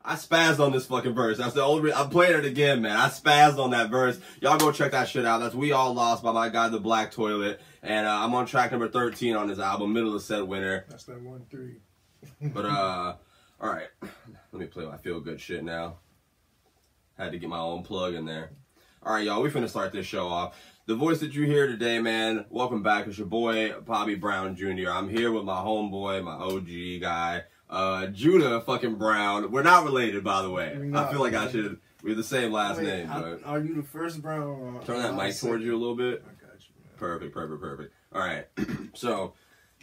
I spazzed on this fucking verse. That's the only I'm playing it again, man. I spazzed on that verse. Y'all go check that shit out. That's We All Lost by my guy, The Black Toilet. And I'm on track number 13 on this album, Middle of Set Winner. That's that 1-3. But, alright. Let me play my feel good shit now. Had to get my own plug in there. Alright, y'all, we finna start this show off. The voice that you hear today, man, welcome back. It's your boy, Bobby Brown Jr. I'm here with my homeboy, my OG guy, Judah fucking Brown. We're not related, by the way. I feel like I should. We're the same last name. But are you the first Brown? Turn that mic towards you a little bit. I got you, man. Perfect. All right. So,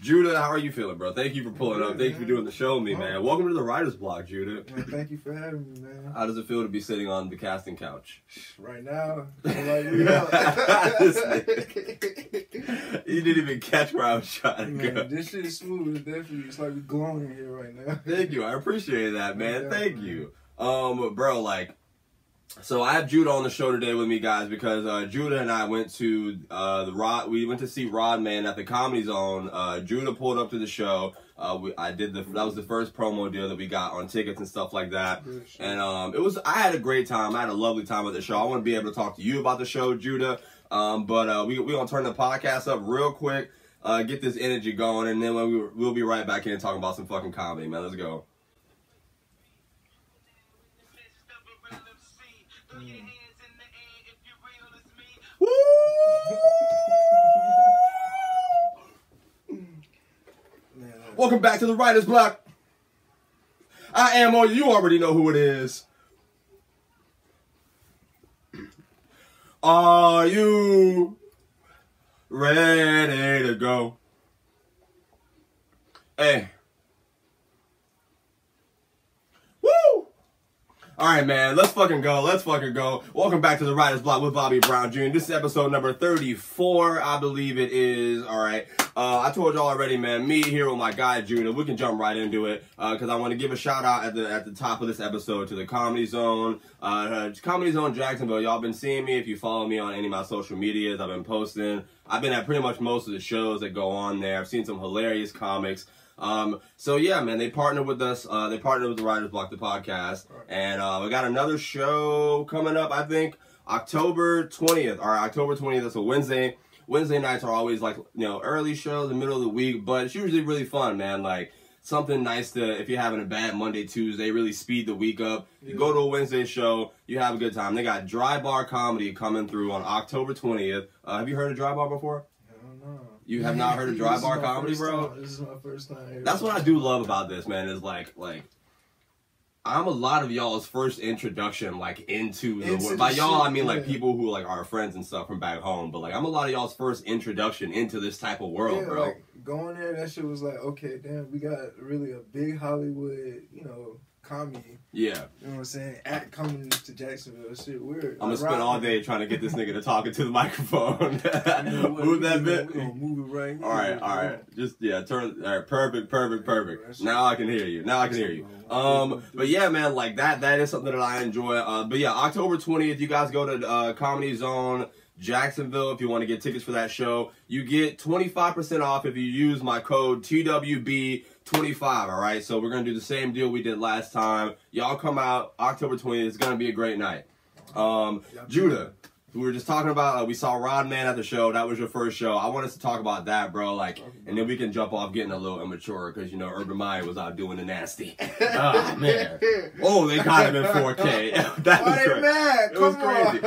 Judah, how are you feeling, bro? Thank you for pulling up. Thank you for doing the show with me, man. Welcome to the writer's block, Judah. Man, thank you for having me, man. How does it feel to be sitting on the casting couch? Right now, I'm You didn't even catch where I was trying to go. This shit is smooth. It's like we glowing in here right now. Thank you. I appreciate that, man. Thank you. Bro, like, so I have Judah on the show today with me, guys, because Judah and I went to we went to see Rodman at the Comedy Zone. Judah pulled up to the show. That was the first promo deal that we got on tickets and stuff like that. And I had a great time. I had a lovely time at the show. I want to be able to talk to you about the show, Judah. But we're gonna turn the podcast up real quick, get this energy going, and then we'll be right back in and talking about some fucking comedy, man. Let's go. Woo! Welcome back to the Writer's Block. I am, or you already know who it is. Are you ready to go? Hey. Woo! Alright, man, let's fucking go. Welcome back to the Writer's Block with Bobby Brown Jr. This is episode number 34, I believe it is. Alright. I told y'all already, man, me here with my guy Judah. We can jump right into it, because I want to give a shout out at the top of this episode to the Comedy Zone. Comedy Zone Jacksonville. Y'all been seeing me. If you follow me on any of my social medias, I've been posting. I've been at pretty much most of the shows that go on there. I've seen some hilarious comics. So yeah, man, they partnered with us. They partnered with the Writer's Block, the podcast. And we got another show coming up, I think, October 20th. October 20th, that's a Wednesday. Wednesday nights are always like, early shows, the middle of the week, but it's usually really fun, man. Like, something nice to, if you're having a bad Monday, Tuesday, really speed the week up. You go to a Wednesday show, you have a good time. They got Dry Bar Comedy coming through on October 20th. Have you heard of Dry Bar before? No. You have not heard of Dry Bar Comedy, bro? This is my first time. That's what I do love about this, man, is like I'm a lot of y'all's first introduction, like, into the world. By y'all, I mean, like, people who, like, are friends and stuff from back home. But, like, I'm a lot of y'all's first introduction into this type of world, bro. Like, going there, that shit was like, okay, damn, we got really a big Hollywood, comedy. Yeah. You know what I'm saying? Act coming to Jacksonville. Shit weird. I'm gonna spend all day trying to get this nigga to talk into the microphone. Move that bit. We're gonna move it right. Alright. Just, turn. Alright, perfect. Now I can hear you. But yeah, man, like, that is something that I enjoy. But yeah, October 20th, you guys go to Comedy Zone Jacksonville if you want to get tickets for that show. You get 25% off if you use my code TWB25, alright? So we're going to do the same deal we did last time. Y'all come out October 20th. It's going to be a great night. Judah, we were just talking about, we saw Rodman at the show. That was your first show. I want us to talk about that, bro. Like, and then we can jump off getting a little immature because, Urban Meyer was out doing the nasty. Oh, man. Oh, they got him in 4K. That was crazy. Mad? It was crazy.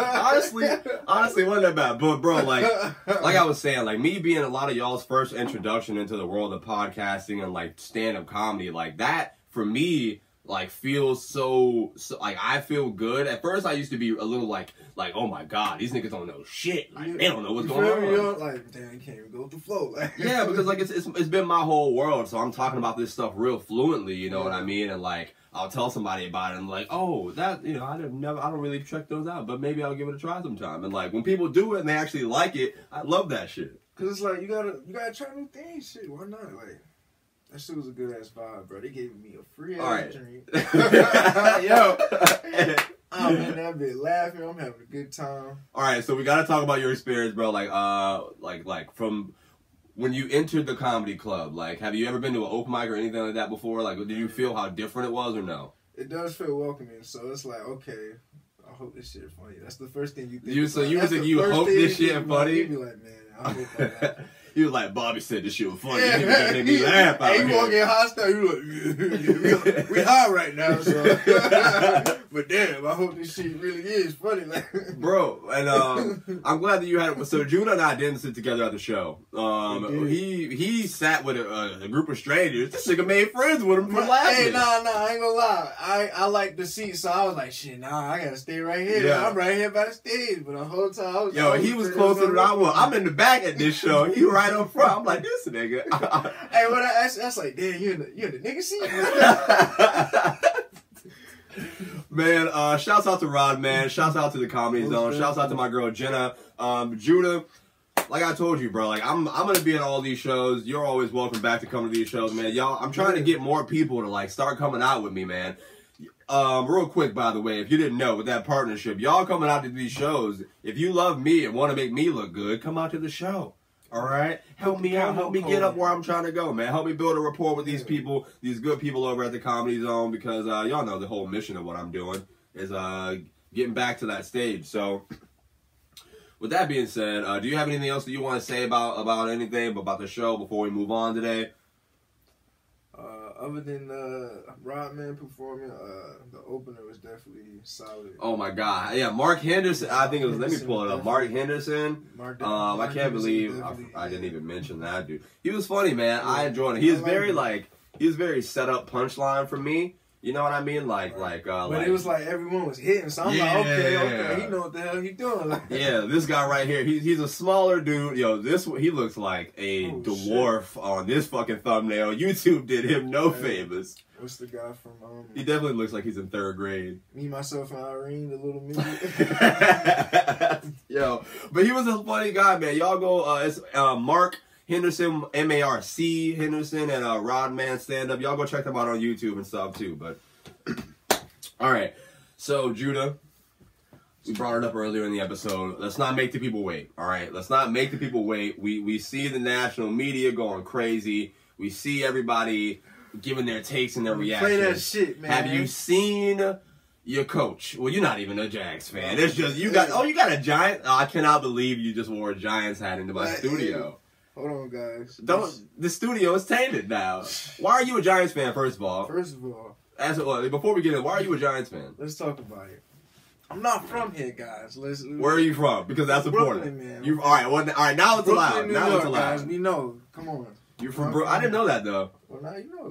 Honestly, wasn't that bad. But, bro, like I was saying, like, me being a lot of y'all's first introduction into the world of podcasting and, like, stand-up comedy, like, that, for me, like, feels so like, I feel good. At first, I used to be a little like, oh my god, these niggas don't know shit. Like, they don't know what's going on. Like, damn, you can't even go with the flow. Yeah, because like it's been my whole world, so I'm talking about this stuff real fluently. You know what I mean? And like, I'll tell somebody about it, and like, oh, that I don't really check those out, but maybe I'll give it a try sometime. And like, when people do it and they actually like it, I love that shit. Cause it's like you gotta try new things. Shit, why not? Like, that shit was a good ass vibe, bro. They gave me a free ass drink. Yo, I'm in that bit laughing. I'm having a good time. All right, so we gotta talk about your experience, bro. Like from when you entered the comedy club. Like, have you ever been to an open mic or anything like that before? Like, did you feel how different it was or no? It does feel welcoming, so it's like, okay, I hope this shit funny. That's the first thing you think. You hope this shit funny? You be like, man, I hope that. You was like, Bobby said this shit was funny. You made me laugh out here. You won't get hostile. You like, we high right now, so. But damn, I hope this shit really is funny. Bro, and I'm glad that you had it. So Judah and I didn't sit together at the show. He sat with a group of strangers. This nigga made friends with him for laughing. Hey, nah, I ain't gonna lie. I like the seat, so I was like, shit, nah, I gotta stay right here. Yeah. I'm right here by the stage. But the whole time, he was closer than I was. I'm in the back at this show. He right up front. I'm like, this nigga. Hey, when I asked, that's like, damn, you in the nigga seat? Man, shouts out to Rod, man. Shouts out to the Comedy Zone. Shouts out to my girl Jenna. Judah, like I told you, bro, like I'm gonna be at all these shows. You're always welcome back to come to these shows, man. Y'all, I'm trying to get more people to like start coming out with me, man. Real quick, by the way, if you didn't know, with that partnership, y'all coming out to these shows, if you love me and want to make me look good, come out to the show. All right, help me out, help me get up where I'm trying to go, man. Help me build a rapport with these people, these good people over at the Comedy Zone, because y'all know the whole mission of what I'm doing is getting back to that stage. So, with that being said, do you have anything else that you want to say about anything about the show before we move on today? Other than Rodman performing, the opener was definitely solid. Oh my God, yeah, Mark Henderson. I think it was. Let me pull it up. Mark Henderson. I can't believe I didn't even mention that dude. He was funny, man. Yeah. I enjoyed it. He was very set up punchline for me. You know what I mean? But it was like everyone was hitting, so I'm like, okay, he know what the hell he doing. Yeah, this guy right here, he's a smaller dude. Yo, he looks like a dwarf on this fucking thumbnail. YouTube did him no favors. What's the guy from? He definitely looks like he's in 3rd grade. Me, Myself, and Irene, the little midget. Yo, but he was a funny guy, man. Y'all go. It's Mark Henderson, M-A-R-C Henderson, and Rodman stand up. Y'all go check them out on YouTube and stuff too. But all right, so Judah, we brought it up earlier in the episode. Let's not make the people wait. All right, let's not make the people wait. We see the national media going crazy. We see everybody giving their takes and their reactions. Play that shit, man. Have you seen your coach? Well, you're not even a Jags fan. It's just you got a Giant. Oh, I cannot believe you just wore a Giants hat into my studio. Hold on, guys. The studio is tainted now. Why are you a Giants fan, first of all? Before we get in, why are you a Giants fan? Let's talk about it. I'm not from here, guys. Where are you from? Because that's important. Brooklyn, man. All right, now it's allowed. Now it's allowed. Guys, we know. Come on. You're from Brooklyn? I didn't know that, though. Well, now you know.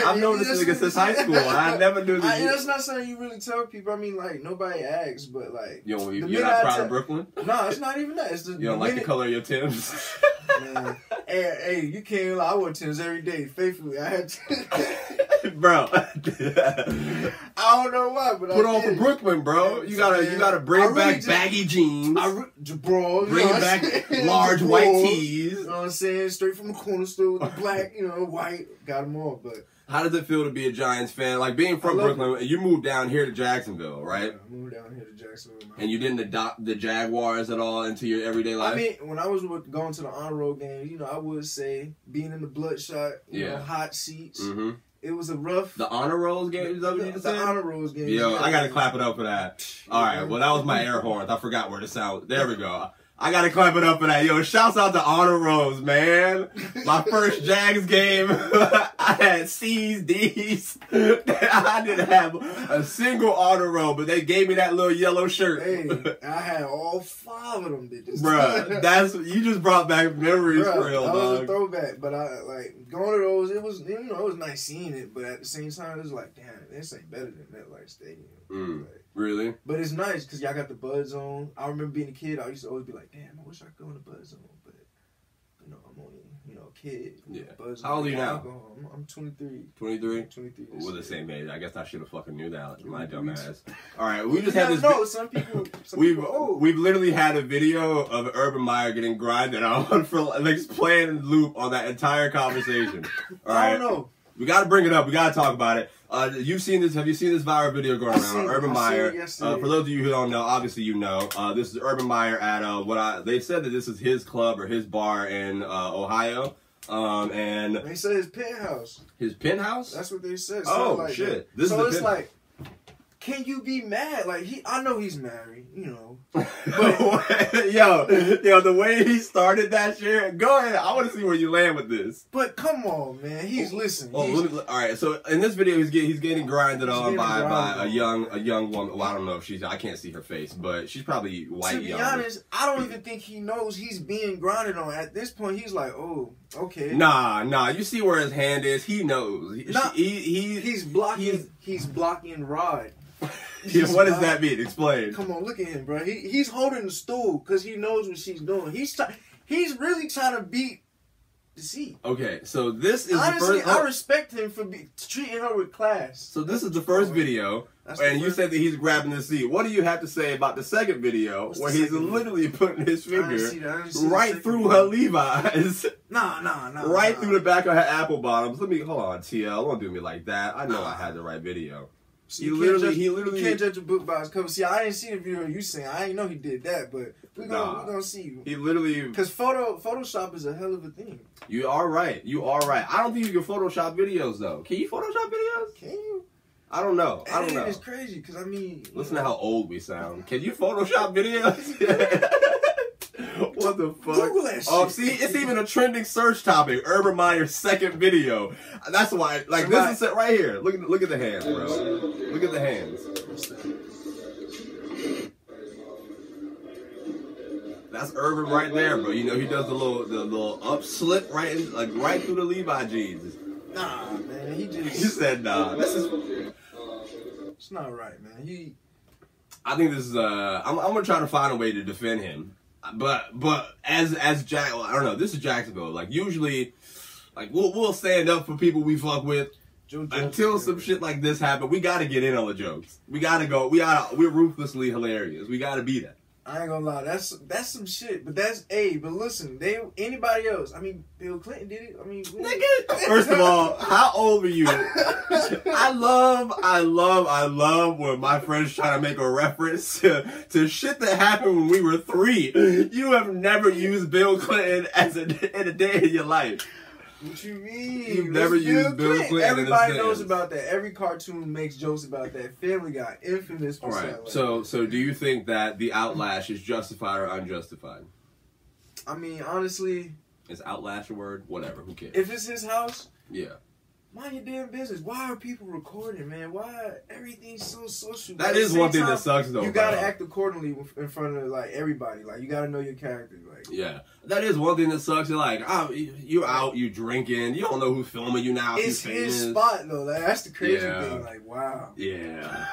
I've known this nigga since high school. I never knew this. That's not something you really tell people. I mean, nobody asks, but you're not proud of Brooklyn? No, it's not even that. It's just you don't like the color of your Timbs? Man. Hey, you can't lie. I wear Timbs every day, faithfully. I had to. Bro. I don't know why, but put on for Brooklyn, bro. You gotta bring back baggy jeans. Bro, bring back large white tees. You know what I'm saying? Straight from the corner store with the black, white. Got them all, but. How does it feel to be a Giants fan? Like, being from Brooklyn, you moved down here to Jacksonville, right? Yeah, I moved down here to Jacksonville. And you didn't adopt the Jaguars at all into your everyday life? I mean, when I was going to the honor roll games, I would say being in the bloodshot, hot seats. Mm-hmm. It was a rough. The honor rolls game? Is that what you said? The honor rolls game. Yo, I gotta clap it up for that. All right, well, that was my air horns. I forgot where the sound. There we go. I gotta clap it up for that. Yo, shouts out to Honor Rolls, man. My first Jags game, I had C's, D's. I didn't have a single honor roll, but they gave me that little yellow shirt. Hey, I had all 5 of them, bitches. Bruh, you just brought back memories for real, dog. That was a throwback, but going to those, it was, it was nice seeing it, but at the same time, it was like, damn, this ain't better than MetLife Stadium. Really? But it's nice because y'all got the Bud Zone. I remember being a kid, I used to always be like, damn, I wish I could go in the Bud Zone, but I'm only a kid. Yeah. Bud Zone. How old are you now? I'm 23. 23? 23. We're the same age. I guess I should have fucking knew that. My dumb ass. All right, we just had this. No, some people. We've literally had a video of Urban Meyer getting grinded on for playing in loop on that entire conversation. All right. I don't know. We got to bring it up. We got to talk about it. You've seen this. Have you seen this viral video going around? Urban Meyer. For those of you who don't know, obviously you know. This is Urban Meyer at they said that this is his club or his bar in Ohio. And they said his penthouse. His penthouse? That's what they said. Oh shit! It's like can you be mad? Like I know he's married, you know. But yo, the way he started that shit. Go ahead. I want to see where you land with this. But come on, man. Listen. All right. So in this video, he's getting grinded on by a young woman. Well, I don't know if I can't see her face, but she's probably white. To be honest, I don't even think he knows he's being grinded on. At this point, he's like, oh, okay. Nah. You see where his hand is? He knows. He's blocking. He's blocking Rod. Yeah, what does that mean? Explain. Come on, look at him, bro. He's holding the stool because he knows what she's doing. He's really trying to beat the seat. Okay, so this is honestly, the first. I respect him for treating her with class. So this is the first video, and you said that he's grabbing the seat. What do you have to say about the second video where he's literally putting his finger right through her Levi's? Nah. Right through the back of her apple bottoms. Hold on, TL. Don't do me like that. I know I had the right video. So you can't judge a book by its cover. See, I didn't see the video you saying. I didn't know he did that, but we're gonna see. He literally, because Photoshop is a hell of a thing. You are right. I don't think you can Photoshop videos though. Can you Photoshop videos? Can you? I don't know. It's crazy because listen to how old we sound. Can you Photoshop videos? What the fuck? Google that shit. Oh, see, it's even a trending search topic. Urban Meyer's second video. That's why, like, this is it right here. Look at the hands, bro. Look at the hands. That's Urban right there, bro. You know he does the little up slip right through the Levi jeans. Nah, man. He said nah. It's not right, man. I think this is I'm gonna try to find a way to defend him. But as Jack, I don't know. This is Jacksonville. Like usually, like we'll stand up for people we fuck with until some shit like this happen. We gotta get in on the jokes. We gotta go. We're ruthlessly hilarious. We gotta be that. I ain't gonna lie. That's some shit. But but listen, anybody else? I mean, Bill Clinton did it. I mean, nigga. First of all, how old are you? I love when my friends try to make a reference to shit that happened when we were 3. You have never used Bill Clinton in a day in your life. What you mean? You've never used Bill Clinton. Everybody knows about that. Every cartoon makes jokes about that. Family Guy, infamous for right. So do you think that the outlash is justified or unjustified? I mean, honestly, is outlash a word? Whatever. Who cares? If it's his house, yeah. Mind your damn business. Why are people recording, man? Why everything's so social? That is one thing that sucks, though. You gotta act accordingly in front of like everybody. Like you gotta know your character. Like yeah, that is one thing that sucks. You're like, you're out, you drinking. You don't know who's filming you now. It's his spot though. Like, that's the crazy thing. Like wow. Yeah.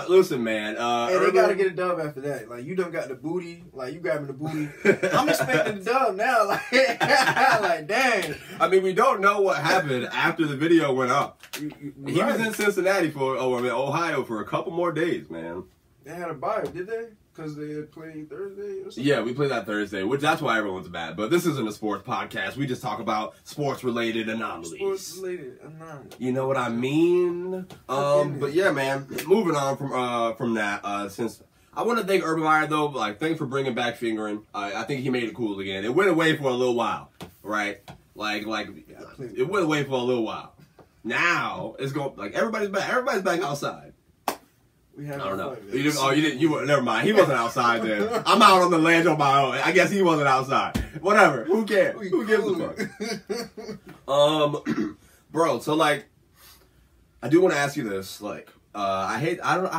Listen, man. And they gotta get a dub after that. Like you done got the booty. Like you grabbing the booty. I'm expecting the dub now. Like like dang. I mean, we don't know what happened after the video went up. He was in Cincinnati Ohio for a couple more days, man. They had a bye, did they? Because they had played Thursday or something? Yeah, we played that Thursday, which that's why everyone's mad. But this isn't a sports podcast. We just talk about sports-related anomalies. Sports-related anomalies. You know what I mean? But yeah, man. Moving on from that, since I want to thank Urban Meyer though. Like, thanks for bringing back fingering. I think he made it cool again. It went away for a little while, right? Like it went away for a little while. Now it's going like everybody's back. Everybody's back outside. I don't know. Never mind. He wasn't outside then. I'm out on the ledge on my own. I guess he wasn't outside. Whatever. Who cares? Who gives a fuck? Bro. So like, I do want to ask you this. Like, I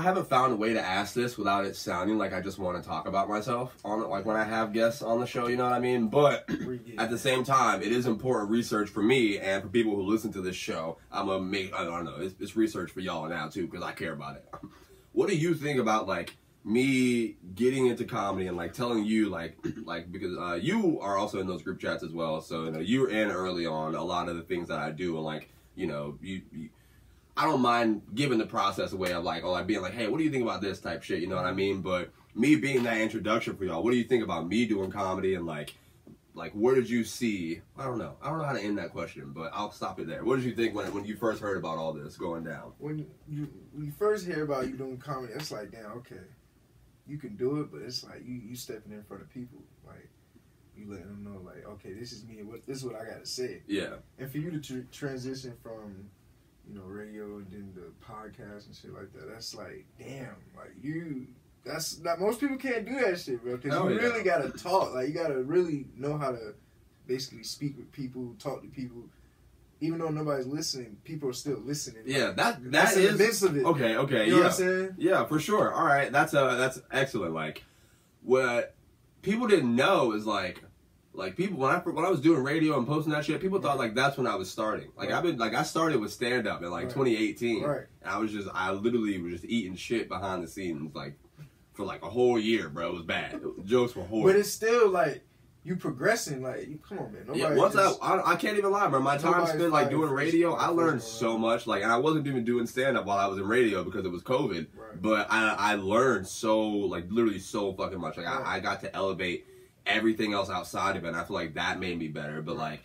haven't found a way to ask this without it sounding like I just want to talk about myself on it. Like when I have guests on the show, you know what I mean? But at the same time, it is important research for me and for people who listen to this show. I don't know. It's research for y'all now too because I care about it. What do you think about like me getting into comedy and like telling you like because you are also in those group chats as well, so you know you were in early on a lot of the things that I do and like you know you I don't mind giving the process away of like being like, hey, what do you think about this type shit, you know what I mean? But me being that introduction for y'all, what do you think about me doing comedy and like where did you see? I don't know how to end that question, but I'll stop it there. What did you think when you first heard about all this going down? When you first hear about you doing comedy, it's like, damn, okay, you can do it, but it's like you stepping in front of people, like you letting them know, like, okay, this is me. This is what I got to say. Yeah. And for you to transition from radio and then the podcast and shit like that. That's like, damn, like that's not, most people can't do that shit, bro. Because you really gotta talk. Like, you gotta really know how to basically speak with people, talk to people. Even though nobody's listening, people are still listening. Yeah, like, that's in the midst of it. Okay, you know what I'm saying? Yeah, for sure. All right, that's excellent. Like, what people didn't know is like people when I was doing radio and posting that shit, people thought like that's when I was starting. Like, I started with stand up in like 2018. Right. And I literally was just eating shit behind the scenes like for like a whole year, bro. It was bad. Jokes were horrible. But it's still like, you progressing, like, come on, man. I can't even lie, bro. My time spent like doing radio, I learned so much. Like, and I wasn't even doing stand up while I was in radio because it was COVID. Right. But I learned so, like, literally so fucking much. Like, I got to elevate everything else outside of it, and I feel like that made me better. But like,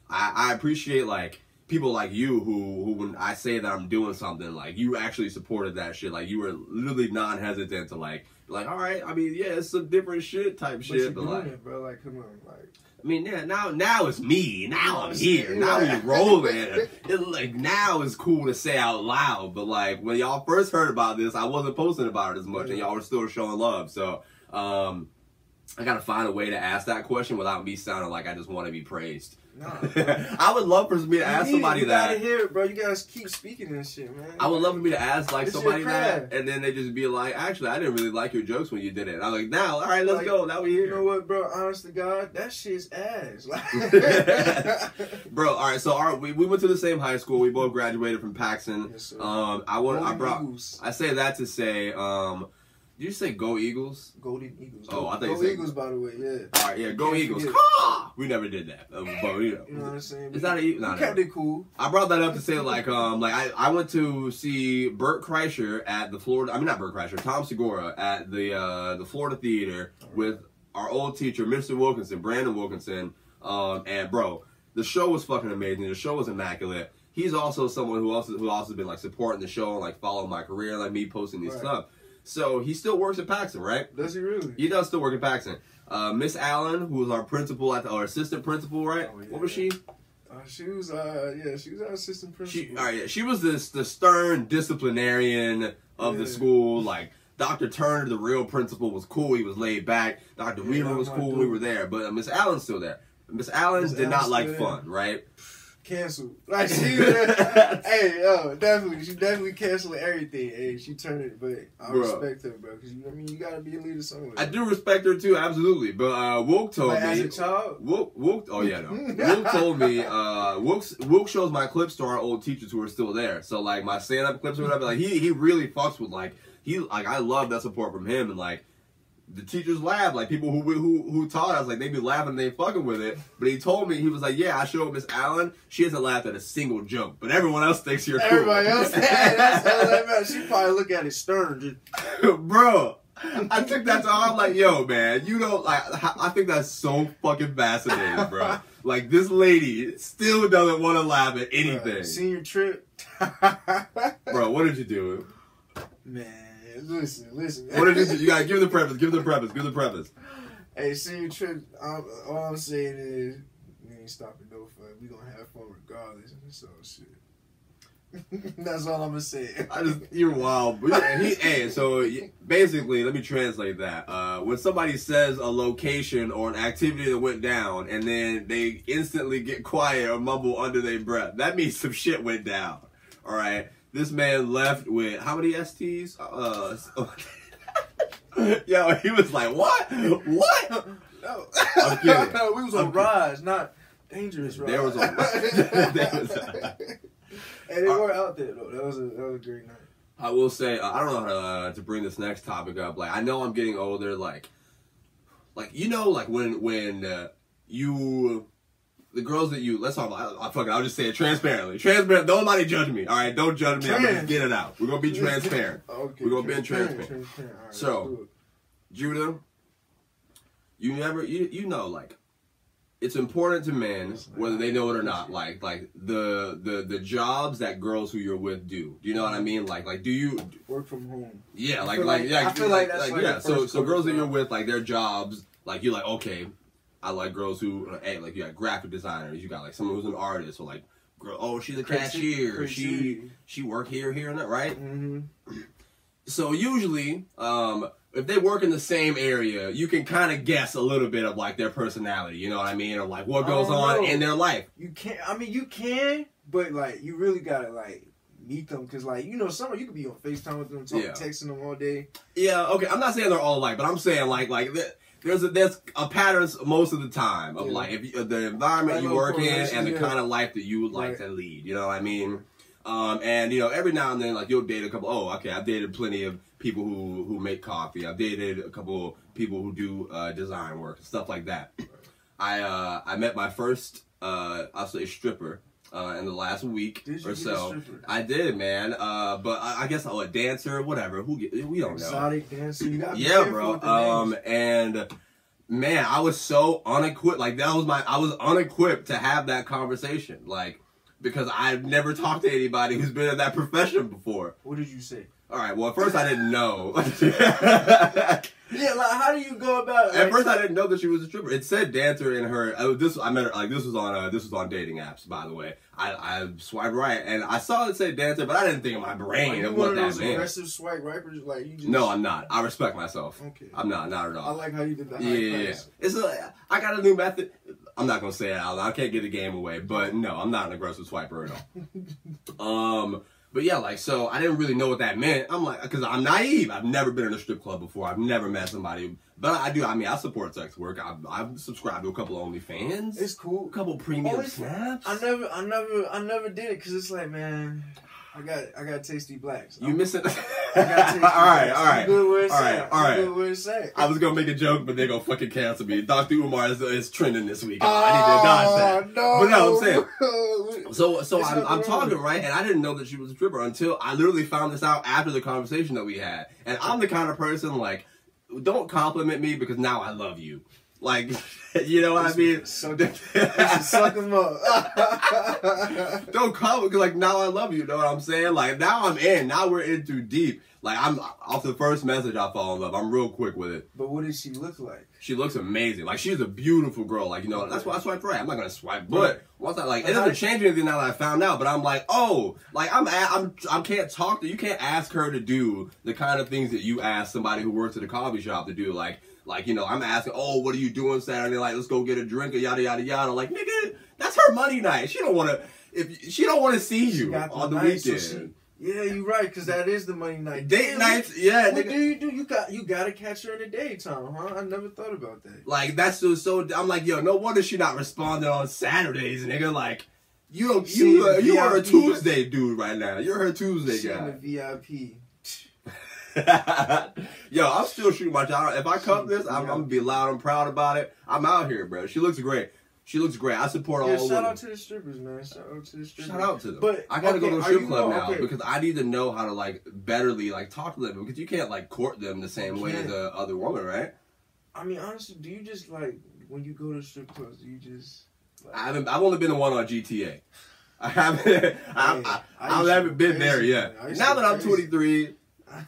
I appreciate like people like you who when I say that I'm doing something, like, you actually supported that shit. Like, you were literally non-hesitant to like, all right, I mean, yeah, it's some different shit type shit, but like, it, bro, like, come on, like, I mean, yeah, now it's me. Now I'm here. Now we rolling. It's like, now it's cool to say out loud, but like when y'all first heard about this, I wasn't posting about it as much, and y'all were still showing love. So, I gotta find a way to ask that question without me sounding like I just want to be praised. Nah, I would love for me to ask somebody that. You gotta hear it, bro. You gotta keep speaking this shit, man. I would love for me to ask like somebody that, and then they just be like, "Actually, I didn't really like your jokes when you did it." And I'm like, "Now, all right, let's go. Now we here." You know what, bro? Honest to God, that shit's ass. Bro, all right. So we went to the same high school. We both graduated from Paxson. Yes, sir. I say that to say, did you say go Eagles? Golden Eagles. Oh, I thought you said Go Eagles, by the way, yeah. All right, yeah, go Eagles. We never did that. But, you know what I'm saying? Is that a... No, kept it cool. I brought that up to say, like I went to see Bert Kreischer at the Florida... I mean, not Bert Kreischer, Tom Segura at the Florida Theater with our old teacher, Mr. Wilkinson, Brandon Wilkinson. And, bro, the show was fucking amazing. The show was immaculate. He's also someone who also been, like, supporting the show and, like, following my career, like me posting these stuff. So he still works at Paxson, right? Does he really? He does still work at Paxson. Miss Allen, who was our principal our assistant principal, right? Oh, yeah. What was she? She was our assistant principal. She was the stern disciplinarian of the school. Like, Dr. Turner, the real principal, was cool. He was laid back. Dr. Weaver was cool when we were there. But Miss Allen's still there. Miss Allen did not like fun, right? Canceled. Like, she hey, yo, definitely. She definitely canceled everything. Hey, she turned it, but I respect her, bro. Because, I mean, you got to be a leader somewhere. I do respect her, too, absolutely. But Wilk told me... As a child? Wilk, oh, yeah, no. Wilk told me... Wilk shows my clips to our old teachers who are still there. So, like, my stand-up clips or whatever, like, he really fucks with, like... I love that support from him, and, like... The teachers laugh, like people who taught us, like they be laughing and they fucking with it. But he told me, he was like, "Yeah, I showed Miss Allen. She hasn't laughed at a single joke, but everyone else thinks you're cool." Everybody else, that's all that matters. She probably look at it stern, bro. I took that to I'm like, yo, man, you don't like. I think that's so fucking fascinating, bro. Like this lady still doesn't want to laugh at anything. Senior trip, bro. What did you do, man? Listen. What did you do? You gotta give the preface. Hey, senior trip, all I'm saying is, we ain't stopping no fun. We gonna have fun regardless. So, shit. That's all I'm gonna say. You're wild. So basically, let me translate that. When somebody says a location or an activity that went down, and then they instantly get quiet or mumble under their breath, that means some shit went down. All right? This man left with how many STs? Yo, he was like, what? What? No. I'm kidding. No, we was on rise, not dangerous rise. There was a... Hey, they were out there, though. That was a great night. I will say, I don't know how to bring this next topic up. Like, I know I'm getting older. Like you know, like when you... The girls that you, let's talk about, I'll just say it transparently. Transparent, don't nobody judge me, all right? Don't judge me, I'm going to get it out. We're going to be transparent. Okay, we're going to be transparent. All right, so, Judah, you know, like, it's important to men, whether they know it or not, like the jobs that girls who you're with do. Do you know what I mean? Like, do you... Work from home. Yeah, I feel like that's yeah. So girls that you're with, like, their jobs, like, you're like, okay, I like girls who, hey, like, you got graphic designers, you got, like, someone who's an artist, or, like, girl. Oh, she's a cashier. She work here, and that, right? Mm-hmm. So usually, if they work in the same area, you can kind of guess a little bit of like their personality. You know what I mean, or like what goes on in their life. You can't. I mean, you can, but like you really gotta like meet them, because like, you know, some you could be on FaceTime with them, texting them all day. Yeah. Okay. I'm not saying they're all alike, but I'm saying like there's a pattern most of the time of like if the environment you work in and the kind of life that you would like to lead. You know what I mean? And you know, every now and then, like you'll date a couple. Oh, okay, I've dated plenty of people who make coffee. I've dated a couple of people who do design work, stuff like that. I met my first I'll say stripper in the last week or so. I did, man. But I guess a dancer, whatever. We don't know. Exotic dancer. You got bro. And man, I was so unequipped. Like I was unequipped to have that conversation. Like, because I've never talked to anybody who's been in that profession before. What did you say? All right. Well, at first I didn't know. Yeah, like how do you go about it? At first I didn't know that she was a stripper. It said dancer in her. I met her like this was on dating apps, by the way. I swiped right and I saw it say dancer, but I didn't think in my brain of what that meant. Aggressive swipe ripers, like you just. No, I'm not. I respect myself. Okay. I'm not at all. I like how you did that. Yeah. I got a new method. I'm not gonna say it out loud. I can't give the game away, but no, I'm not an aggressive swiper at all. But yeah, like, so I didn't really know what that meant. I'm like, because I'm naive. I've never been in a strip club before. I've never met somebody. But I do. I mean, I support sex work. I've subscribed to a couple of OnlyFans. It's cool. A couple premium snaps. I never did it because it's like, man, I got tasty blacks. You missing? I got tasty blacks. All right. Good word I was gonna make a joke, but they're gonna fucking cancel me. Dr. Umar is trending this week. I need to dodge that. No. But no, I'm saying. So I'm talking, right? And I didn't know that she was a stripper until I literally found this out after the conversation that we had. And I'm the kind of person, like, don't compliment me because now I love you. Like, you know what I mean? Suck them up. Don't compliment because, like, now I love you. You know what I'm saying? Like, now I'm in. Now we're in too deep. Like, I'm off the first message I fall in love. I'm real quick with it. But what does she look like? She looks amazing. Like, she's a beautiful girl. Like, you know, that's why I swiped right. I'm not gonna swipe, but once I like, it doesn't change anything now that I found out. But I'm like, oh, like I can't talk to you. Can't ask her to do the kind of things that you ask somebody who works at a coffee shop to do. Like, you know, I'm asking, oh, what are you doing Saturday night? Let's go get a drink or yada yada yada. Like, nigga, that's her money night. She don't want to see you on the weekend. Yeah, you're right, because that is the money night. Date nights, yeah. What do you do? You got to catch her in the daytime, huh? I never thought about that. Like, that's so. I'm like, yo, no wonder she not responding on Saturdays, nigga. Like, you are a Tuesday dude right now. You're her Tuesday guy. The VIP. Yo, I'm still shooting my shot. If I come this, I'm gonna be loud and proud about it. I'm out here, bro. She looks great. She looks great. I support all women. Shout out to the strippers, man. Shout out to the strippers. Shout out to them. But I gotta go to a strip club now because I need to know how to like betterly like talk to them because you can't like court them the same way as a other woman, right? I mean, honestly, do you just like when you go to strip clubs? Do you just? Like, I've only been to one on GTA. I haven't. I haven't been there yet. Now that I'm 23.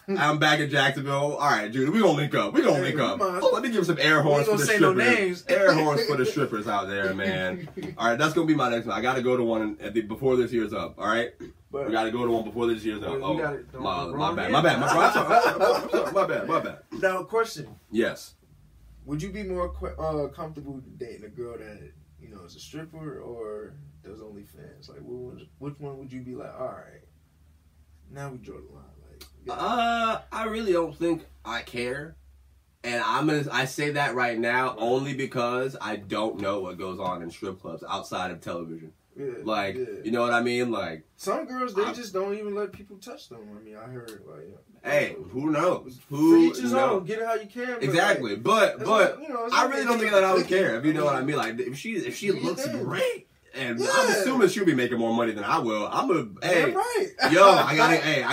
I'm back in Jacksonville. All right, dude, we gonna link up. Oh, let me give some air horns for the strippers. No names. Air horns for the strippers out there, man. All right, that's gonna be my next one. I gotta go to one before this year's up. All right, we gotta go to one before this year's up. Oh, my bad. My bad. Now, question. Yes. Would you be more comfortable dating a girl that is a stripper or does OnlyFans? Like, which one would you be like? All right, now we draw the line. I really don't think I care, and I say that right now only because I don't know what goes on in strip clubs outside of television. You know what I mean? Like some girls, they just don't even let people touch them. I mean, I heard hey, who knows? For each his own. Get it how you can. Exactly, but I really don't think that I would care if you know what I mean. Like if she looks great. And I'm assuming she'll be making more money than I will. I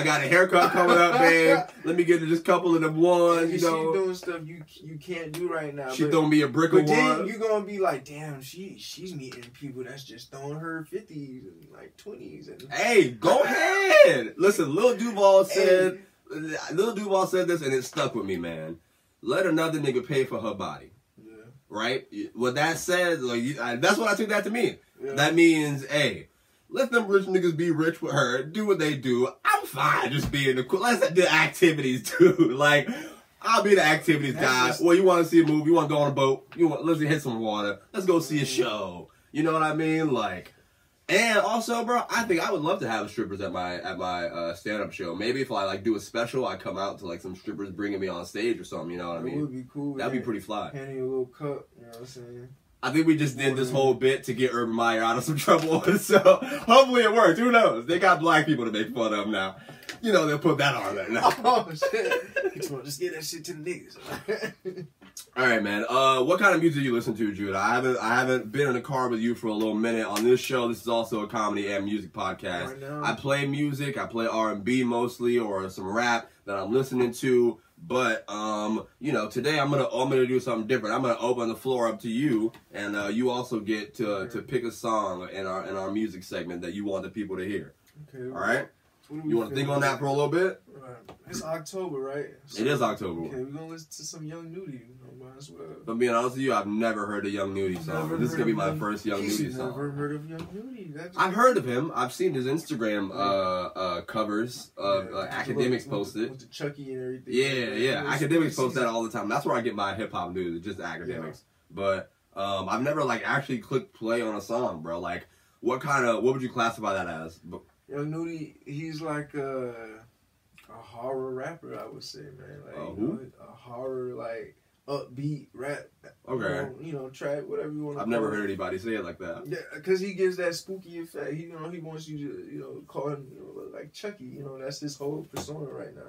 got a haircut coming up, babe. Let me get just a couple of them ones, She's doing stuff you can't do right now. She throwing me a brick of one. Then you're gonna be like, damn, she's meeting people that's just throwing her 50s and like 20s. Hey, go ahead. Listen, Lil Duval said this, and it stuck with me, man. Let another nigga pay for her body. Yeah. Right? What that says, that's what I took that to mean. Yeah. That means, hey, Let them rich niggas be rich with her. Do what they do. I'm fine just being the cool. Let's do activities too. Like, I'll be the activities guy. Well, you want to see a movie? You want to go on a boat? Let's hit some water. Let's go see a show. You know what I mean? Like, and also, bro, I think I would love to have strippers at my stand-up show. Maybe if I like do a special, I come out to like some strippers bringing me on stage or something. You know what I mean? That would be cool. That'd be pretty fly. Handing you a little cup. You know what I'm saying? I think we just did this whole bit to get Urban Meyer out of some trouble, so hopefully it worked. Who knows? They got black people to make fun of now. You know, they'll put that on there now. Oh, shit. Just get that shit to the niggas. All right, man. What kind of music do you listen to, Judah? I haven't been in the car with you for a little minute. On this show, this is also a comedy and music podcast. Right now. I play music. I play R&B mostly, or some rap that I'm listening to. But you know, today I'm gonna do something different. I'm gonna open the floor up to you, and you also get to pick a song in our music segment that you want the people to hear. Okay. All right. You want to think on that for a little bit? It's October, right? So, it is October. Okay, we're gonna listen to some Young Nudie. Might as well. But being honest with you, I've never heard a Young Nudie song. This is gonna be my first Young Nudie song. Never heard of Young Nudie? I've heard of him. I've seen his Instagram covers. Academics post it. With the Chucky and everything. Yeah. Academics post that all the time. That's where I get my hip hop news. It's just Academics. Yeah. But I've never like actually clicked play on a song, bro. Like, what would you classify that as? Young Nudie, he's like a horror rapper, I would say, man. Like a horror, like upbeat rap. Okay. You know, track, whatever you want to I've never heard anybody say it like that. Yeah, because he gives that spooky effect. He wants you to, call him, like Chucky. That's his whole persona right now.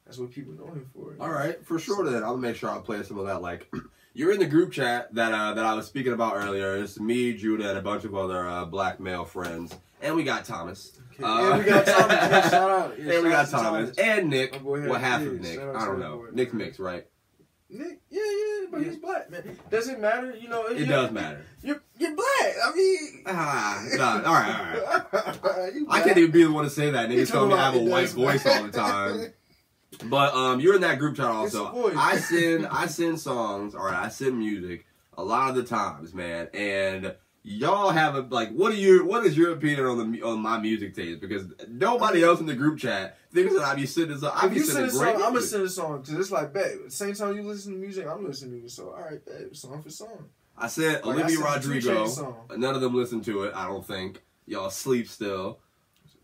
That's what people know him for. All right, for sure. Then I'll make sure I'll play some of that. Like, you're in the group chat that I was speaking about earlier. It's me, Judah, and a bunch of other black male friends, and we got Thomas. Okay. And we got Thomas. Yeah, shout out. Yeah, and we got Thomas and Nick. What half of Nick? I don't know. Nick's mixed, right? Nick, yeah, but he's black, man. Does it matter? It does matter. You're black. I mean, nah. All right. I can't even be the one to say that. Niggas tell me I have a white voice all the time. But you're in that group chat also. I send songs, all right. I send music a lot of the times, man. And y'all have what is your opinion on my music taste? Because nobody else in the group chat thinks that I be sending great music. I'm gonna send a song because it's like, babe, same time you listen to music, I'm listening to it. So all right, babe, song for song. I said Olivia Rodrigo. None of them listened to it. I don't think y'all sleep still.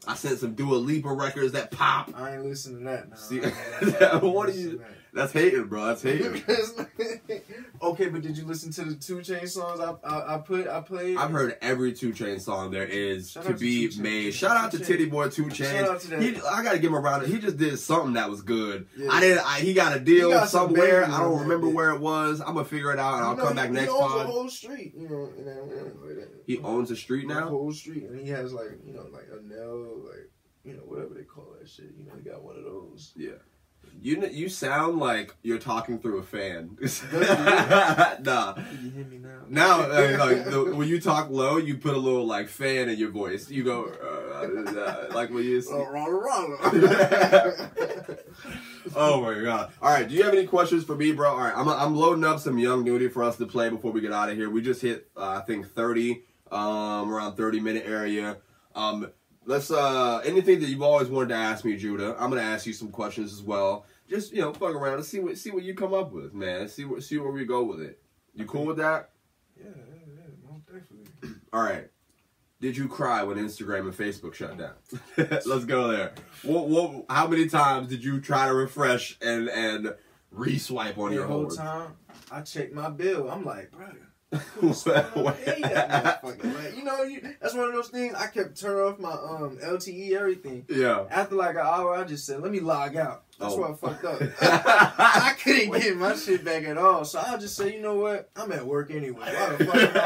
I sent some Dua Lipa records that pop. I ain't listening to that now. See, what are you? That's hating, bro. That's hating. Okay, but did you listen to the 2 Chainz songs I played? I've heard every 2 Chainz song there is to be made. Shout out to Titty Boy 2 Chainz. Shout out to that. I gotta give him a round. He just did something that was good. Yeah. He got a deal somewhere. I don't remember where it was. I'm gonna figure it out and I'll come back next pod. He owns a whole street, He owns a street now. A whole street, and he has like a nail, whatever they call that shit. He got one of those. Yeah. You sound like you're talking through a fan. Nah. Can you hear me now? Now, when you talk low, you put a little like fan in your voice. You go like when you. Oh my god! All right, do you have any questions for me, bro? All right, I'm loading up some Young Nudie for us to play before we get out of here. We just hit I think 30, around 30-minute area. Let's anything that you've always wanted to ask me, Judah. I'm gonna ask you some questions as well. Just fuck around and see what you come up with, man. See where we go with it. You cool with that? Yeah, most definitely. All right. Did you cry when Instagram and Facebook shut down? Let's go there. How many times did you try to refresh and re-swipe on your whole time? I checked my bill. I'm like, brother. That's one of those things. I kept turning off my LTE everything. Yeah. After like an hour, I just said, let me log out. That's where I fucked up. I couldn't get my shit back at all. So I just said, you know what? I'm at work anyway. Why the fuck am I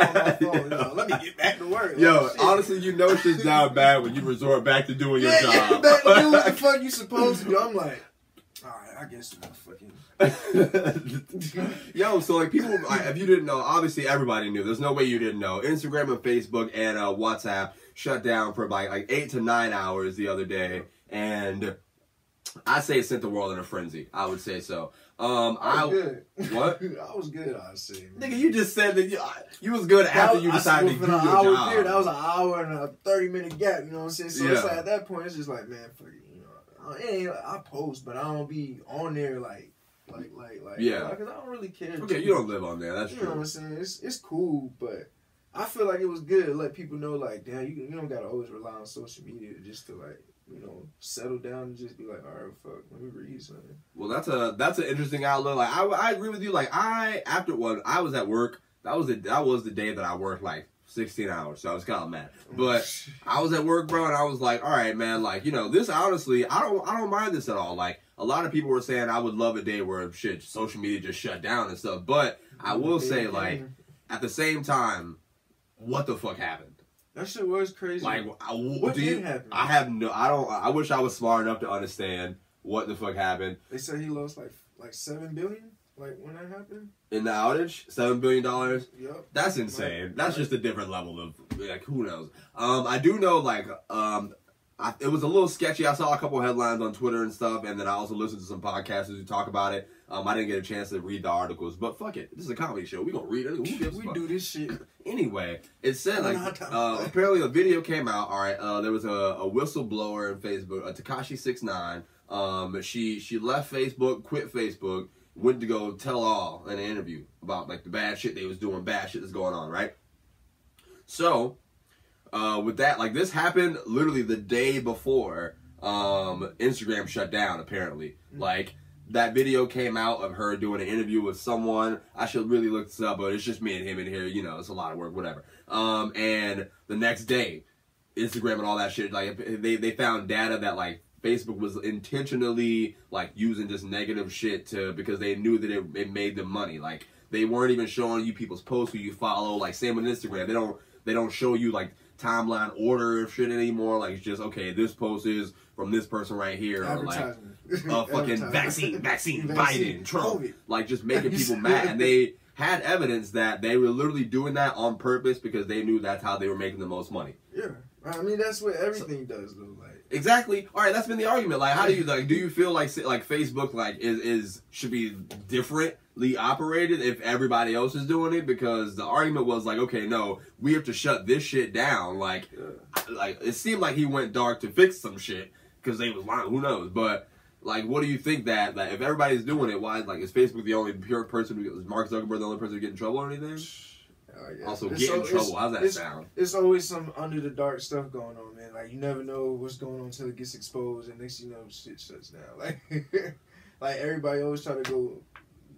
on my phone? Let me get back to work. Yo, honestly, shit's down bad when you resort back to doing your job. Back to doing what the fuck you supposed to do. I'm like, all right, I guess I'm fucking. Yo, so like people, if you didn't know, obviously everybody knew. There's no way you didn't know. Instagram and Facebook and WhatsApp shut down for like 8 to 9 hours the other day, and I say it sent the world in a frenzy. I would say so. I was good. What? I was good, I say. Man. Nigga, you just said that you was good after you decided to do your job. There, that was an hour and a 30-minute gap, you know what I'm saying? So it's like, at that point, it's just like, man, fuck it, you know. It ain't, I post, but I don't be on there like, yeah. Because I don't really care. Okay, you don't live on there, that's true. You know what I'm saying? It's cool, but I feel like it was good to let people know, like, damn, you don't got to always rely on social media just to, like, you know, settle down and just be like, all right, fuck, let me read something. Well, that's an interesting outlook. Like, I agree with you. Like, after when I was at work, that was the day that I worked like 16 hours, so I was kind of mad. But I was at work, bro, and I was like, all right, man, like, you know, this honestly, I don't mind this at all. Like, a lot of people were saying I would love a day where social media just shut down and stuff. But I will say, like, at the same time, what the fuck happened? That shit was crazy. Like, what did happen? I wish I was smart enough to understand what the fuck happened. They said he lost like $7 billion. Like when that happened. In the outage, $7 billion. Yep. That's insane. That's just a different level of like who knows. I do know like it was a little sketchy. I saw a couple headlines on Twitter and stuff, and then I also listened to some podcasters who talk about it. I didn't get a chance to read the articles, but fuck it. This is a comedy show. We gonna read it. We do this shit. Anyway, it said like apparently a video came out. All right, there was a whistleblower in Facebook, Tekashi 6ix9ine. She left Facebook, quit Facebook, went to go tell all in an interview about like the bad shit they was doing, bad shit that's going on, right? So with that, like this happened literally the day before Instagram shut down. Apparently, like. That video came out of her doing an interview with someone. I should really look this up, but it's just me and him in here. You know, it's a lot of work, whatever. And the next day, Instagram and all that shit, like they found data that like Facebook was intentionally like using just negative shit because they knew that it made them money. Like they weren't even showing you people's posts who you follow. Like same with Instagram, they don't show you like timeline order of shit anymore. Like it's just okay, this post is from this person right here, or like fucking vaccine, Biden, Trump, COVID. Like just making people mad. And they had evidence that they were literally doing that on purpose because they knew that's how they were making the most money. Yeah, I mean that's what everything does though. Like exactly. All right, that's been the argument. Like, how do you feel like Facebook like is should be differently operated if everybody else is doing it? Because the argument was like, okay, no, we have to shut this shit down. Like it seemed like he went dark to fix some shit because they was lying. Who knows? But like, what do you think that if everybody's doing it, why is Facebook the only pure person is Mark Zuckerberg the only person to get in trouble or anything? Also, get in trouble. How's that sound? It's always some under the dark stuff going on, man. Like you never know what's going on until it gets exposed, and next you know shit shuts down. Like, like everybody always try to go.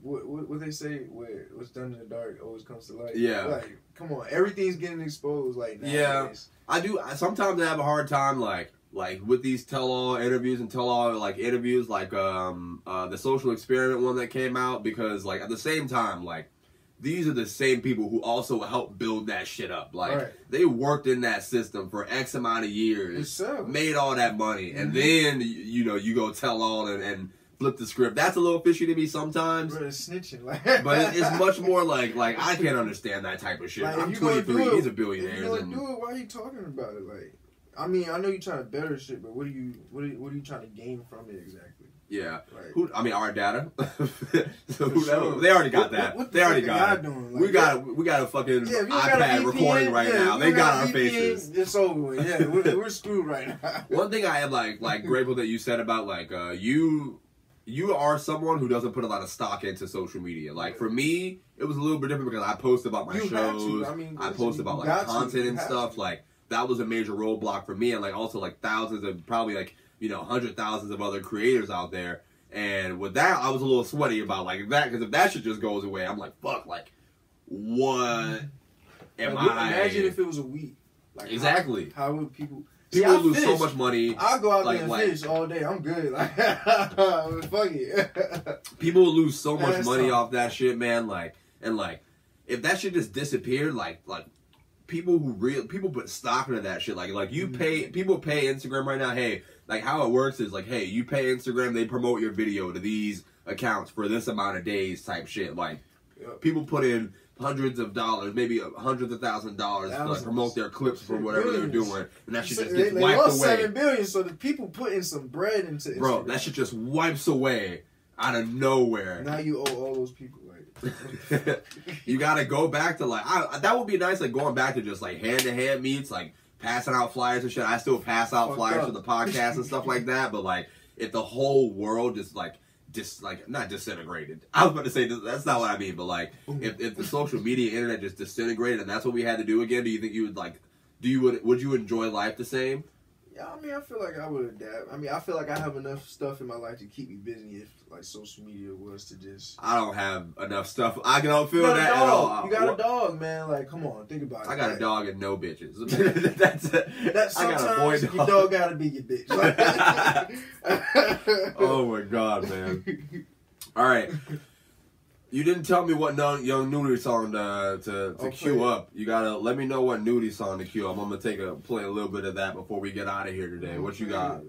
What they say? What's done in the dark always comes to light. Yeah. Like, come on, everything's getting exposed. Like nowadays. Yeah, I do. Sometimes I have a hard time like with these tell-all interviews and tell-all like interviews like the social experiment one that came out, because like at the same time like these are the same people who also helped build that shit up. Like they worked in that system for X amount of years, made all that money, and then you go tell all and flip the script. That's a little fishy to me sometimes. Bro, it's snitching, but it's much more like I can't understand that type of shit. Like, I'm 23. He's a billionaire. If you gonna do it, why are you talking about it? Like, I mean, I know you're trying to better shit, but what are you trying to gain from it exactly? Yeah. Like, our data. So they already got that. What they already got it. Doing? Like, we got a fucking iPad recording right now. They got our faces. It's over with. Yeah, we're screwed right now. One thing I am like grateful that you said about like you are someone who doesn't put a lot of stock into social media. Like for me, it was a little bit different because I post about my shows. I post about like content and stuff. Like that was a major roadblock for me, and like also like thousands of probably like 100,000s of other creators out there. And with that, I was a little sweaty about like that, because if that shit just goes away, I'm like, fuck, like what am I? Imagine if it was a week. Like exactly. How would people? People would lose so much money. I'll go out there and fish all day. I'm good. Like, fuck it. People would lose so much money off that shit, man. Like, and like, if that shit just disappeared, like people put stock into that shit. Like people pay Instagram right now. Hey, like how it works is like, hey, you pay Instagram, they promote your video to these accounts for this amount of days, type shit. Like, people put in hundreds of dollars, maybe hundreds of $1,000s to like, promote their clips for whatever they're doing, and that shit just gets wiped away. $7 billion, so the people putting some bread into Instagram. Bro, that shit just wipes away out of nowhere. Now you owe all those people. Like, you gotta go back to like that would be nice, like going back to just like hand-to-hand meets, like passing out flyers and shit. I still pass out flyers for the podcast and stuff like that, but like if the whole world just not disintegrated. I was about to say that's not what I mean, but like if the social media internet just disintegrated and that's what we had to do again, do you think you would like would you enjoy life the same? Yeah, I mean, I feel like I would adapt. I mean, I feel like I have enough stuff in my life to keep me busy if like social media was to just... I don't have enough stuff. I don't feel that at all. You got a dog, man. Like, come on, think about it. I got a dog and no bitches. Sometimes I got a boy dog. Your dog gotta be your bitch. Oh my God, man. All right. You didn't tell me what Young Nudie song to cue up. You gotta let me know what Nudie song to cue up. I'm gonna play a little bit of that before we get out of here today. What you got?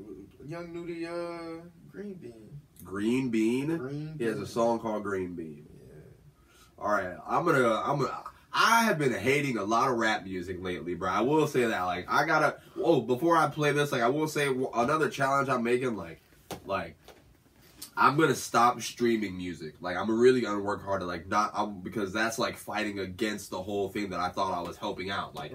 Young Nudie, Green Bean. Green Bean? He has a song called Green Bean. Yeah. All right, I have been hating a lot of rap music lately, bro. I will say that. Like, before I play this, like, I will say another challenge I'm making, like. I'm gonna stop streaming music. Like, I'm really gonna work hard to because that's like fighting against the whole thing that I thought I was helping out. Like,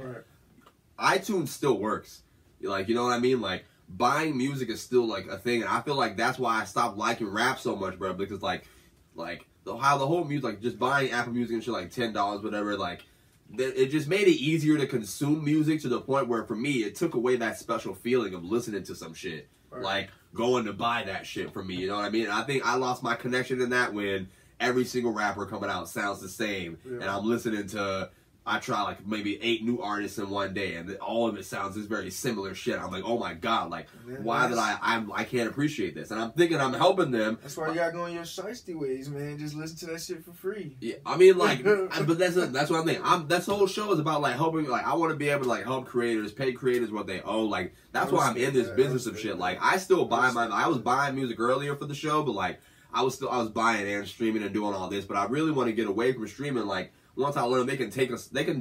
iTunes still works. Like, you know what I mean? Like, buying music is still like a thing, and I feel like that's why I stopped liking rap so much, bro. Because how the whole music, like just buying Apple Music and shit, like $10, whatever. Like, it just made it easier to consume music to the point where for me it took away that special feeling of listening to some shit. Like going to buy that shit for me, you know what I mean? And I think I lost my connection in that when every single rapper coming out sounds the same, and I'm listening to, I try like maybe 8 new artists in one day, and all of it sounds this very similar shit. I'm like, oh my God, like why did I can't appreciate this? And I'm thinking I'm helping them. That's why you gotta go on your shiesty ways, man. Just listen to that shit for free. Yeah, I mean, like, but that's what I'm thinking. That's the whole show is about, like, helping. Like, I want to be able to like help creators, pay creators what they owe. Like, that's why I'm in this business of shit. Like, I still buy I was buying music earlier for the show, but like I was buying and streaming and doing all this. But I really want to get away from streaming. Like, once I learn they can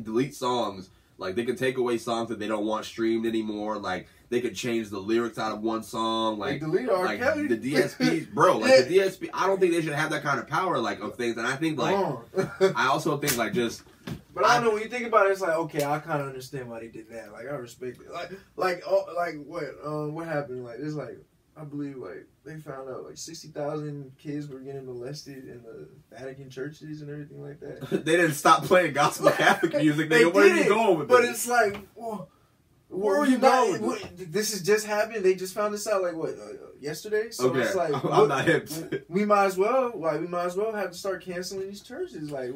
delete songs. Like, they can take away songs that they don't want streamed anymore. Like, they could change the lyrics out of one song. Like, delete R. like Kelly. the DSPs, bro. Like, the DSP, I don't think they should have that kind of power, like, of things. And I think, like, I also think, like, just... But I don't know, when you think about it, it's like, okay, I kind of understand why they did that. Like, I respect it. What happened? Like, it's like, I believe, like, they found out, like, 60,000 kids were getting molested in the Vatican churches and everything like that. They didn't stop playing gospel Catholic music. Where are you going with this? But it's like, where are you going with this? This has just happened. They just found this out, like, yesterday? So it's like, I'm not hip. We might as well have to start canceling these churches. Like,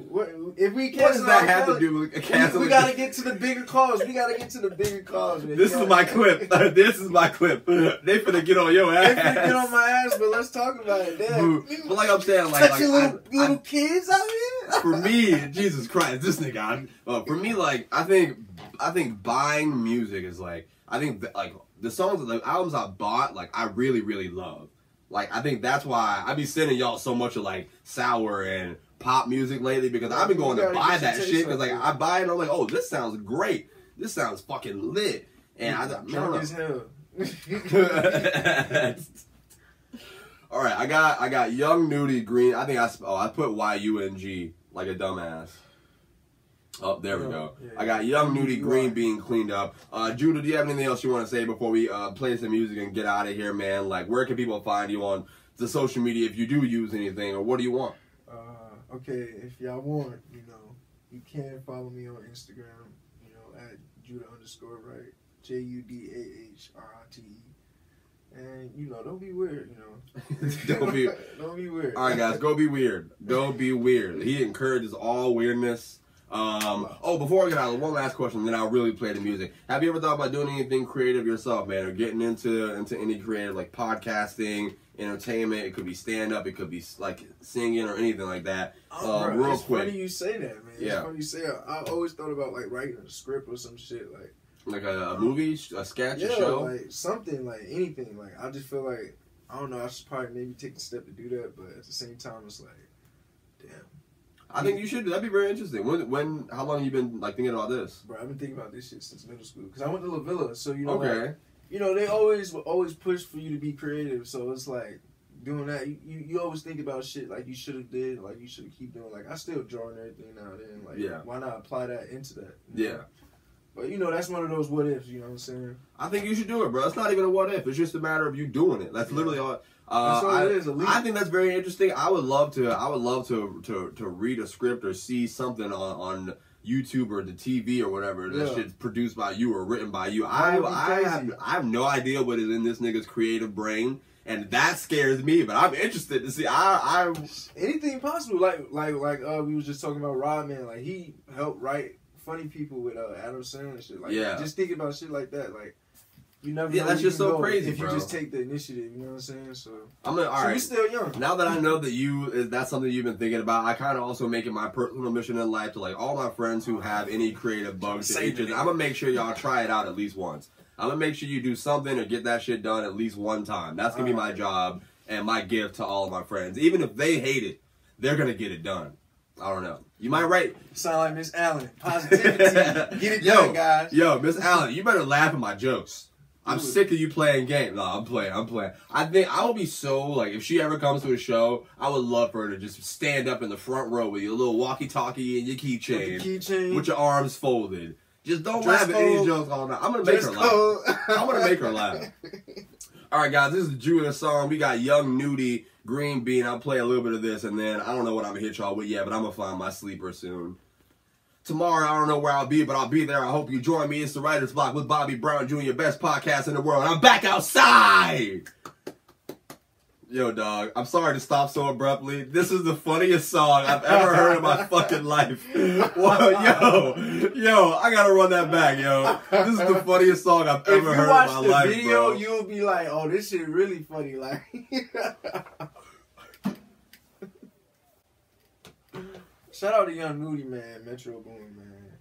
if we cancel, what does that have to do with canceling? We gotta get to the bigger cause. Man. This is my clip. This is my clip. They finna get on your ass. They finna get on my ass, but let's talk about it. Damn. But like I'm saying, like little kids out here. For me, Jesus Christ, this nigga. For me, like I think buying music is like the songs, the albums I bought, like I really, really love. Like I think that's why I be sending y'all so much of like sour and pop music lately, because I've been going to buy that shit because like I buy it and I'm like, oh, this sounds great. This sounds fucking lit. And I don't know. As hell. All right, I got Young Nudie Green. I think I put YUNG like a dumbass. Oh, there we go. Yeah, I got Young Nudie Green being cleaned up. Judah, do you have anything else you want to say before we play some music and get out of here, man? Like, where can people find you on the social media if you do use anything, or what do you want? Okay, if y'all want, you can follow me on Instagram, at Judah_right, JUDAHRITE. And, don't be weird, Don't be weird. All right, guys, go be weird. Go be weird. He encourages all weirdness. Before I get out, one last question, then I'll really play the music. Have you ever thought about doing anything creative yourself, man, or getting into any creative, like podcasting, entertainment? It could be stand-up, it could be like singing or anything like that. Real it's quick. Funny you say that, man. It's funny you say that. I always thought about like writing a script or some shit, like a movie, a sketch, a show, like something, like anything. Like I just feel like, I don't know, I should probably maybe take the step to do that, but at the same time, it's like, damn. I think you should. That'd be very interesting. How long have you been like thinking about this? Bro, I've been thinking about this shit since middle school. Cause I went to La Villa, so you know, okay. like, you know, they always push for you to be creative. So it's like doing that. You always think about shit like you should have did, like you should keep doing. Like I still draw and everything now and then. Like why not apply that into that? Yeah. Know? But you know, that's one of those what ifs. You know what I'm saying? I think you should do it, bro. It's not even a what if. It's just a matter of you doing it. That's literally all. That's all it is. I think that's very interesting. I would love to read a script or see something on YouTube or the TV or whatever that shit's produced by you or written by you. I have no idea what is in this nigga's creative brain, and that scares me. But I'm interested to see. Anything possible. Like we was just talking about Rodman. Like he helped write Funny People with Adam Sandler and shit. Like just thinking about shit like that. Like you never. Yeah, that's just so crazy, if bro. You just take the initiative. You know what I'm saying? So all right. You're still young. Now that I know that that's something you've been thinking about, I kind of also make it my personal mission in life to like all my friends who have any creative bugs. I'm gonna make sure y'all try it out at least once. I'm gonna make sure you do something or get that shit done at least one time. That's gonna be my job and my gift to all of my friends. Even if they hate it, they're gonna get it done. I don't know. You might write. Sound like Miss Allen. Positivity. Get it done, guys. Yo, Miss Allen, you better laugh at my jokes. I'm sick of you playing games. No, I'm playing. I think I would be so, like, if she ever comes to a show, I would love for her to just stand up in the front row with your little walkie-talkie and your keychain. With your arms folded. Just don't laugh at any jokes all night. I'm going to make her laugh. I'm going to make her laugh. All right, guys, this is the Junior song. We got Young Nudie, Green Bean. I'll play a little bit of this, and then I don't know what I'm going to hit y'all with yet, but I'm going to find my sleeper soon. Tomorrow, I don't know where I'll be, but I'll be there. I hope you join me. It's the Writer's Block with Bobby Brown Jr., best podcast in the world. I'm back outside! Yo, dog, I'm sorry to stop so abruptly. This is the funniest song I've ever heard in my fucking life. Whoa, yo, I gotta run that back, yo. This is the funniest song I've ever heard in my life, bro. If you watch the video, you'll be like, oh, this shit really funny, like... Shout out to Young Nudie, man. Metro Boomin, man.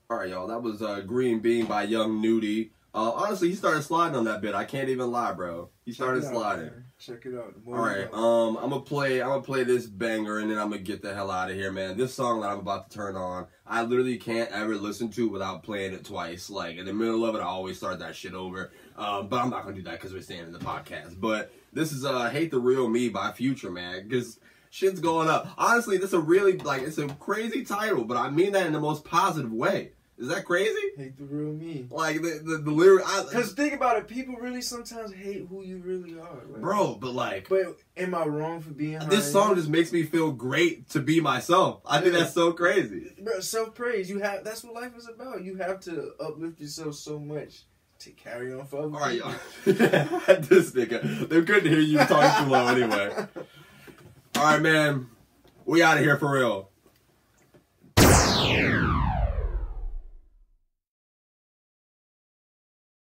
Alright, y'all. That was Green Bean by Young Nudie. Honestly, he started sliding on that bit. I can't even lie, bro. He started sliding. Man. Check it out. Alright, I'm gonna play this banger and then I'm gonna get the hell out of here, man. This song that I'm about to turn on, I literally can't ever listen to without playing it twice. Like, in the middle of it, I always start that shit over. But I'm not gonna do that because we're staying in the podcast. But this is Hate the Real Me by Future, man. Because shit's going up. Honestly, this is a really, like, it's a crazy title, but I mean that in the most positive way. Is that crazy? Hate the real me. Like, the lyric... Because think about it, people really sometimes hate who you really are. Like, bro, but like... But am I wrong for being this song just makes me feel great to be myself. I think that's so crazy. Bro, self-praise. That's what life is about. You have to uplift yourself so much to carry on for other people. All right, y'all. This nigga. They couldn't hear you talking too low anyway. All right, man. We out of here for real.